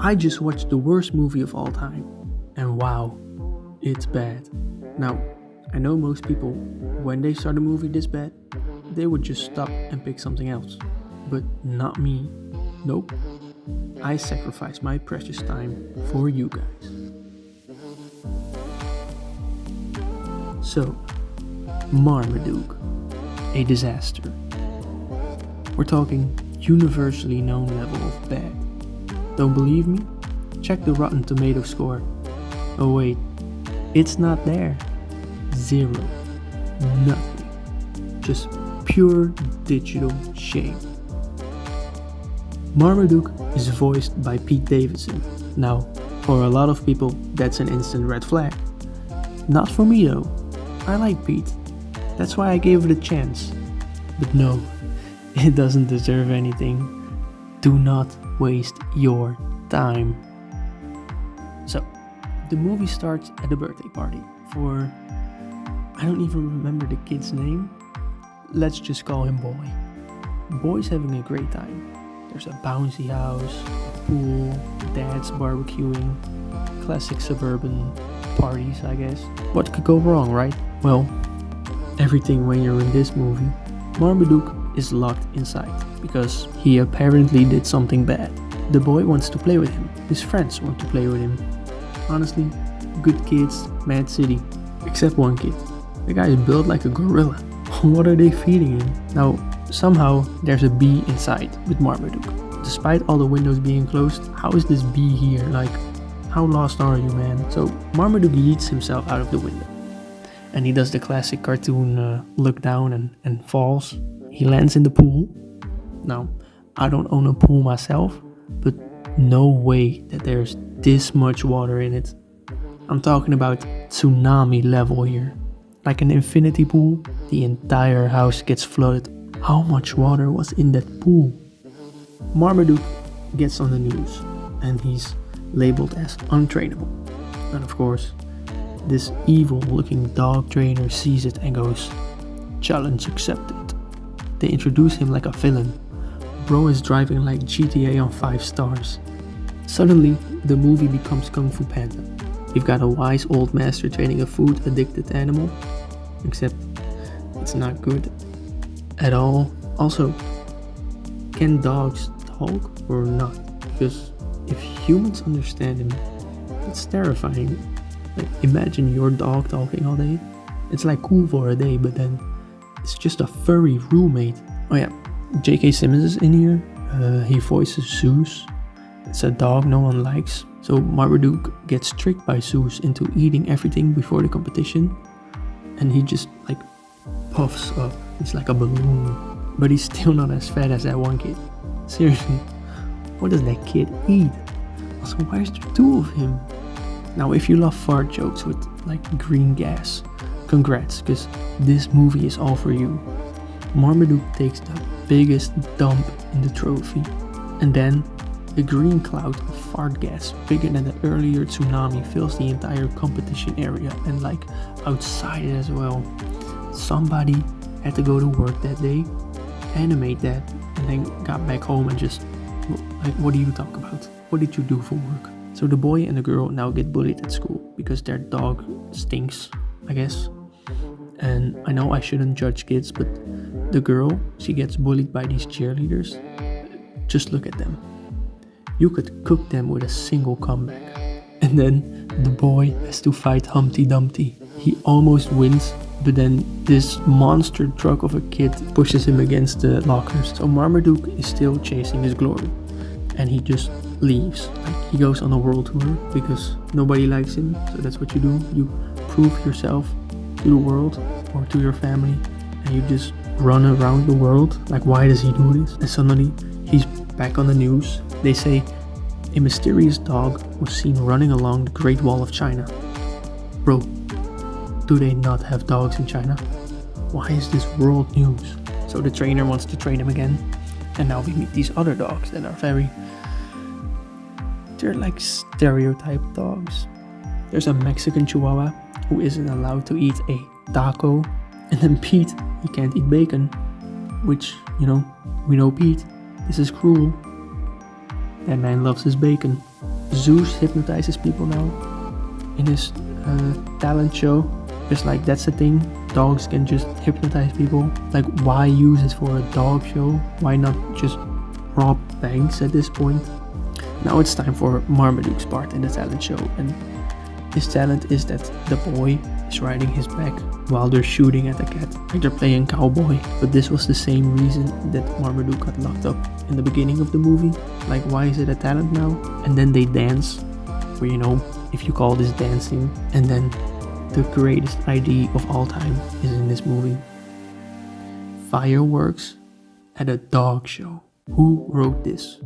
I just watched the worst movie of all time, and wow, it's bad. Now, I know most people, when they start a movie this bad, they would just stop and pick something else. But not me. Nope. I sacrifice my precious time for you guys. So, Marmaduke, a disaster. We're talking universally known level of bad. Don't believe me? Check the Rotten Tomato score. Oh wait, it's not there. 0. Nothing. Just pure digital shame. Marmaduke is voiced by Pete Davidson. Now, for a lot of people, that's an instant red flag. Not for me though. I like Pete. That's why I gave it a chance. But no, it doesn't deserve anything. Do not waste your time. So, the movie starts at a birthday party for... I don't even remember the kid's name. Let's just call him Boy. Boy's having a great time. There's a bouncy house, a pool, dad's barbecuing, classic suburban parties, I guess. What could go wrong, right? Well, everything when you're in this movie. Marmaduke is locked inside because he apparently did something bad. The boy wants to play with him. His friends want to play with him. Honestly, good kids, mad city. Except one kid. The guy is built like a gorilla. What are they feeding him? Now, somehow there's a bee inside with Marmaduke. Despite all the windows being closed, how is this bee here? Like, how lost are you, man? So Marmaduke yeets himself out of the window. And he does the classic cartoon look down and falls. He lands in the pool. Now, I don't own a pool myself, but no way that there's this much water in it. I'm talking about tsunami level here. Like an infinity pool, the entire house gets flooded. How much water was in that pool? Marmaduke gets on the news and he's labeled as untrainable. And of course, this evil looking dog trainer sees it and goes, "Challenge accepted." They introduce him like a villain. Bro is driving like GTA on 5 stars. Suddenly, the movie becomes Kung Fu Panda. You've got a wise old master training a food addicted animal, except it's not good at all. Also, can dogs talk or not? Because if humans understand him, it's terrifying. Like, imagine your dog talking all day. It's like cool for a day, but then it's just a furry roommate. Oh yeah, J.K. Simmons is in here. He voices Zeus. It's a dog no one likes. So Marmaduke gets tricked by Zeus into eating everything before the competition. And he just like puffs up. It's like a balloon. But he's still not as fat as that one kid. Seriously, what does that kid eat? Also, why is there 2 of him? Now, if you love fart jokes with like green gas, congrats, because this movie is all for you. Marmaduke takes the biggest dump in the trophy, and then the green cloud of fart gas bigger than the earlier tsunami fills the entire competition area and like outside it as well. Somebody had to go to work that day, animate that, and then got back home and just like, what do you talk about? What did you do for work? So the boy and the girl now get bullied at school because their dog stinks, I guess. And I know I shouldn't judge kids, but the girl, she gets bullied by these cheerleaders. Just look at them. You could cook them with a single comeback. And then the boy has to fight Humpty Dumpty. He almost wins, but then this monster truck of a kid pushes him against the lockers. So Marmaduke is still chasing his glory. And he just leaves. Like, he goes on a world tour because nobody likes him. So that's what you do. You prove yourself to the world or to your family. And you just run around the world. Like, why does he do this? And suddenly he's back on the news. They say a mysterious dog was seen running along the Great Wall of China. Bro, do they not have dogs in China? Why is this world news? So the trainer wants to train him again. And now we meet these other dogs that are they're like stereotype dogs. There's a Mexican Chihuahua who isn't allowed to eat a taco. And then Pete, he can't eat bacon. Which, we know Pete. This is cruel. That man loves his bacon. Zeus hypnotizes people now in his talent show. Just like that's the thing, dogs can just hypnotize people. Like, why use it for a dog show? Why not just rob banks at this point? Now it's time for Marmaduke's part in the talent show, and his talent is that the boy is riding his back while they're shooting at a cat, like they're playing cowboy. But this was the same reason that Marmaduke got locked up in the beginning of the movie. Like, why is it a talent now? And then they dance, or if you call this dancing. And then the greatest idea of all time is in this movie. Fireworks at a dog show. Who wrote this?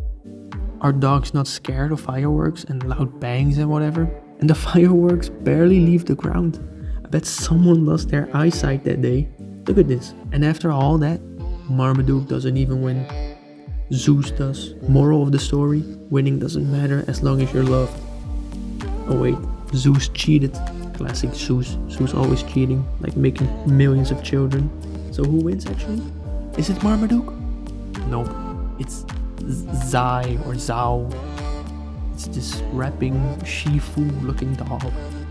Are dogs not scared of fireworks and loud bangs and whatever? And the fireworks barely leave the ground. I bet someone lost their eyesight that day. Look at this. And after all that, Marmaduke doesn't even win. Zeus does. Moral of the story, winning doesn't matter as long as you're loved. Oh wait, Zeus cheated. Classic Zeus. Zeus always cheating, like making millions of children. So who wins actually? Is it Marmaduke? Nope. It's Zai or Zhao. It's this rapping Shifu looking dog.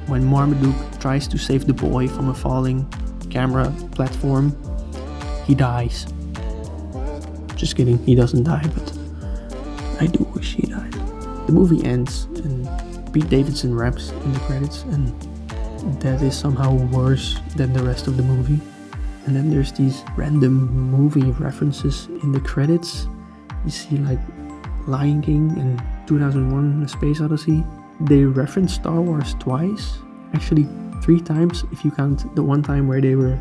When Marmaduke tries to save the boy from a falling camera platform, he dies. Just kidding, he doesn't die, but I do wish he died. The movie ends and Pete Davidson raps in the credits, and that is somehow worse than the rest of the movie. And then there's these random movie references in the credits. You see like Lion King and 2001 A Space Odyssey. They reference Star Wars twice, actually 3 times if you count the one time where they were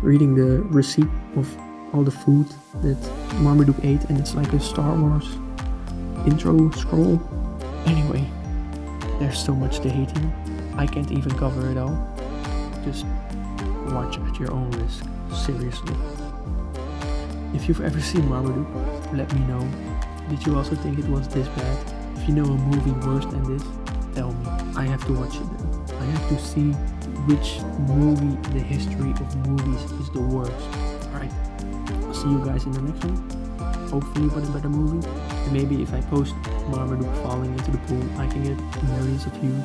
reading the receipt of all the food that Marmaduke ate, and it's like a Star Wars intro scroll. Anyway, there's so much to hate here. I can't even cover it all. Just watch at your own risk, seriously. If you've ever seen Marmaduke, let me know. Did you also think it was this bad? If you know a movie worse than this, tell me. I have to watch it then. I have to see which movie in the history of movies is the worst. Alright, I'll see you guys in the next one. Hopefully with a better movie. And maybe if I post Marmaduke falling into the pool, I can get millions of views.